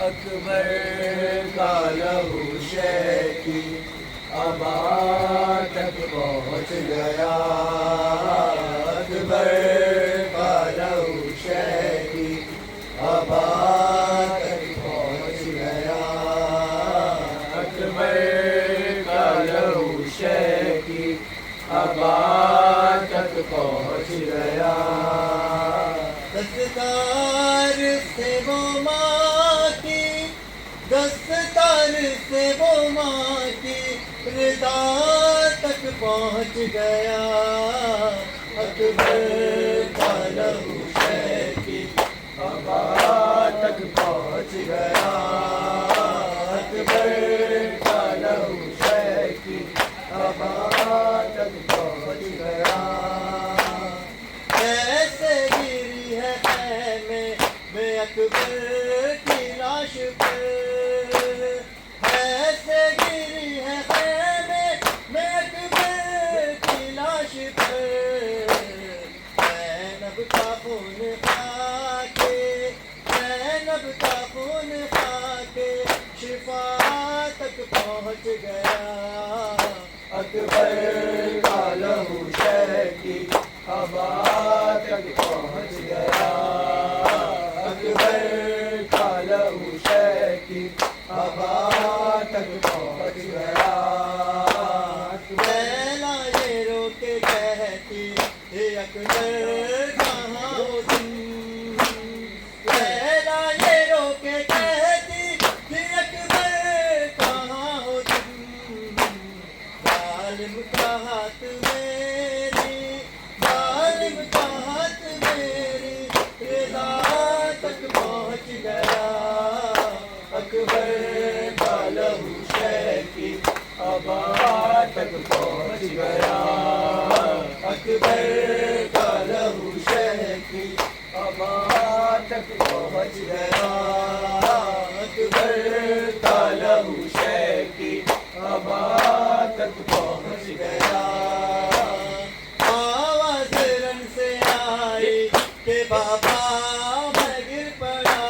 اکبر کا لہو شے کی آباد تک پہنچ گیا اکبر کا لہو شے کی آباد تک پہنچ گیا اکبر کا لہو شے کی آباد تک پہنچ گیا دستار سے وہ ماں کی دستار سے وہ ماں کی رضا تک پہنچ گیا اکبر کا لہو شے کی آباد تک پہنچ گیا اکبر کا لہو شے کی آباد تک پہنچ گیا ایسے گری ہے خیمے میں اکبر کی لاش پر ایسے گری ہے خیمے میں اکبر کی لاش پر زینب کا خون کھا کے زینب کا خون کھا کے شفا تک پہنچ گیا اکبر کا لہو شے کی آباد تک پہنچ گیا اکبر کا لہو شے کی آباد تک پہنچ گیا لیلا یہ رو کے کہتی اکبر کہاں ہو تم لیلا یہ رو کے کہتی اکبر کہاں ہو تم ظالم کا ہاتھ میری ظالم کا ہاتھ میری رضا تک پہنچ گیا اکبر کا لہو شے کی آباد تک پہنچ گیا اکبر کا لہو شے کی آباد تک پہنچ گیا اکبر کا لہو شے کی آباد تک پہنچ گیا آواز رن سے آئی کہ بابا میں گر پڑا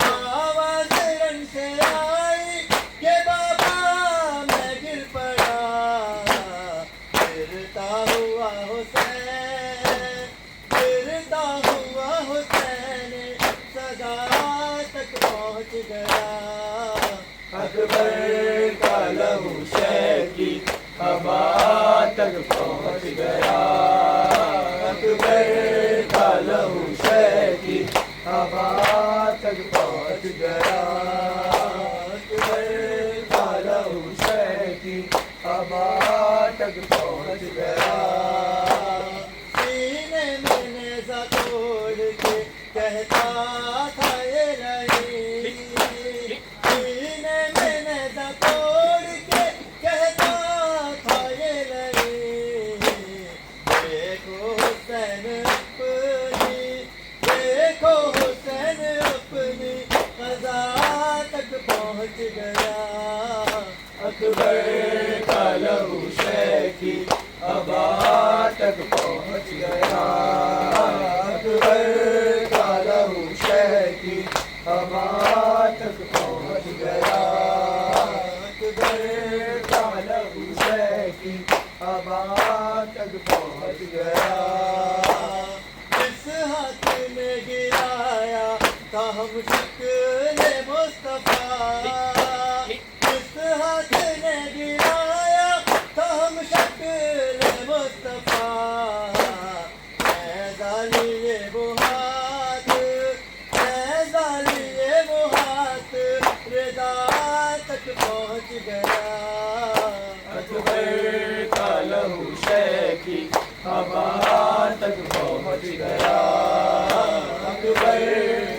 آواز رن سے آئی کہ بابا میں گر پڑا گرتا ہوا حسین گرتا ہوا حسین سزا تک پہنچ گیا اکبر کا لہو شے کی آباد تک پہنچ گیا اکبر کا لہو شے کی آباد تک پہنچ گیا اکبر کا لہو شے کی آباد تک پہنچ گیا سینے میں نیزہ توڑ کے کہتا تھا یہ نہیں سینے میں نیزہ توڑ کے کہتا تھا یہ نہیں دیکھو حسین اپنی دیکھو حسین اپنی قضا تک پہنچ گیا اکبر کا لہو شے کی آباد تک پہنچ گیا اکبر کا لہو شے کی آباد تک پہنچ گیا اکبر کا لہو شے کی آباد تک پہنچ گیا اس ہاتھ میں گرایا تھا ہم شکل مصطفیٰ اس ہاتھ نے گرایا تھا ہم شکل مصطفیٰ ایسا لیے وہ ہاتھ ایسا لیے وہ ہاتھ رضا تک پہنچ گیا اکبر کا لہو شے کی آباد تک پہنچ گیا اکبر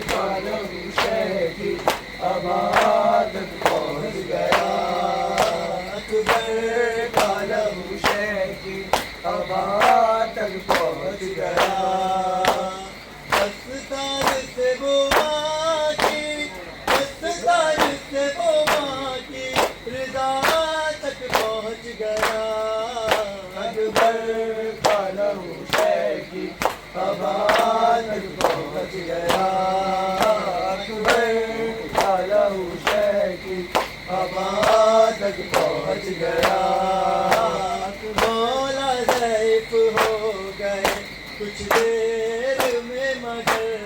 کا لہو شے کی ابا تک پہنچ گیا اکبر کا لہو شیکی ابا تک پہنچ گیا دستار سے وہ ماں کی دستار سے وہ ماں کی رضا تک پہنچ گیا اکبر کا لہو شیکی ابا تک پہنچ گیا اکبر کا لہو شیکی ابا تک پہنچ گیا مولا ضعیف ہو گئے کچھ دیر میں مگر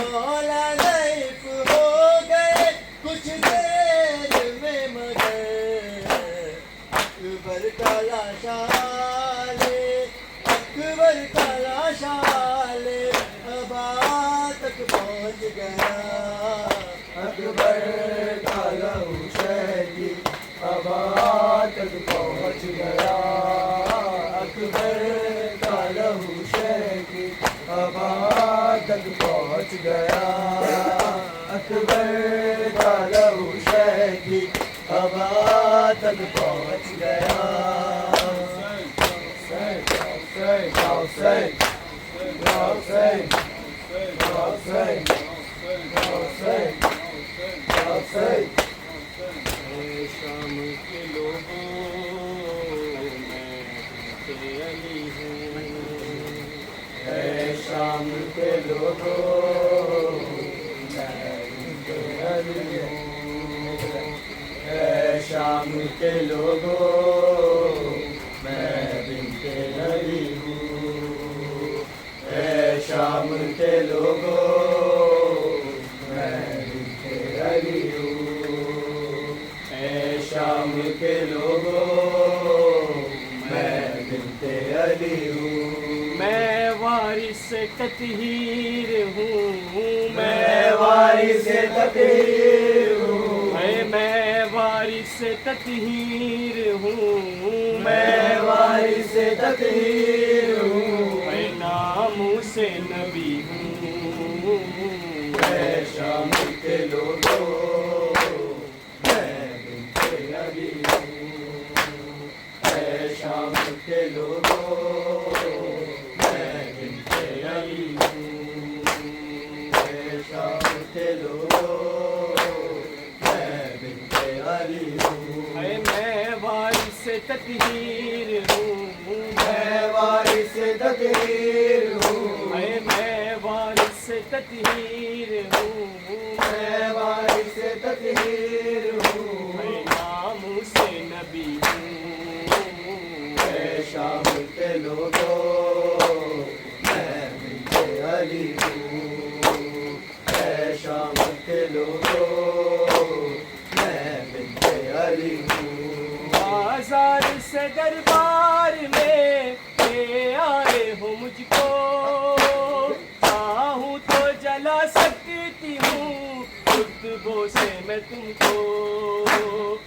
مولا ضعیف ہو گئے کچھ دیر میں مگر اکبر کا لاشا لے اکبر کا لاشا لے ابا تک پہنچ گیا اکبر کا لہو شیکی ابا تک پہنچ گیا اکبر کا لہو شیکی ابا تک پہنچ گیا اکبر کا لہو شیکی ابا تک پہنچ گیا شام کے لوگوں میں علی ہوں اے شام کے لوگوں میں علی ہوں اے شام کے لوگوں میں بنت علی ہوں اے شام کے لوگوں میں بنت علی ہوں اے شام کے لوگوں میں بنت علی ہوں میں وارث تطہیر ہوں میں وارث تطہیر ہوں میں وارث تطہیر ہوں میں وارث تطہیر ہوں میں ناموس نبی ہوں اے شام کے لوگوں میں بنت علی ہوں اے شام کے لوگوں میں بنت علی ہوں اے شام کے لوگوں میں بنت علی ہوں میں وارث تطہیر ہوں میں وارث تطہیر ہوں میں وارث تطہیر ہوں میں وارث تطہیر ہوں میں ناموس نبی ہوں اے شام کے لوگوں میں بنت علی ہوں اے شام کے لوگوں میں بنت علی ہوں بازار سے دربار میں لے آئے ہو مجھ کو چاہوں تو جلا سکتی ہوں خطبوں سے میں تم کو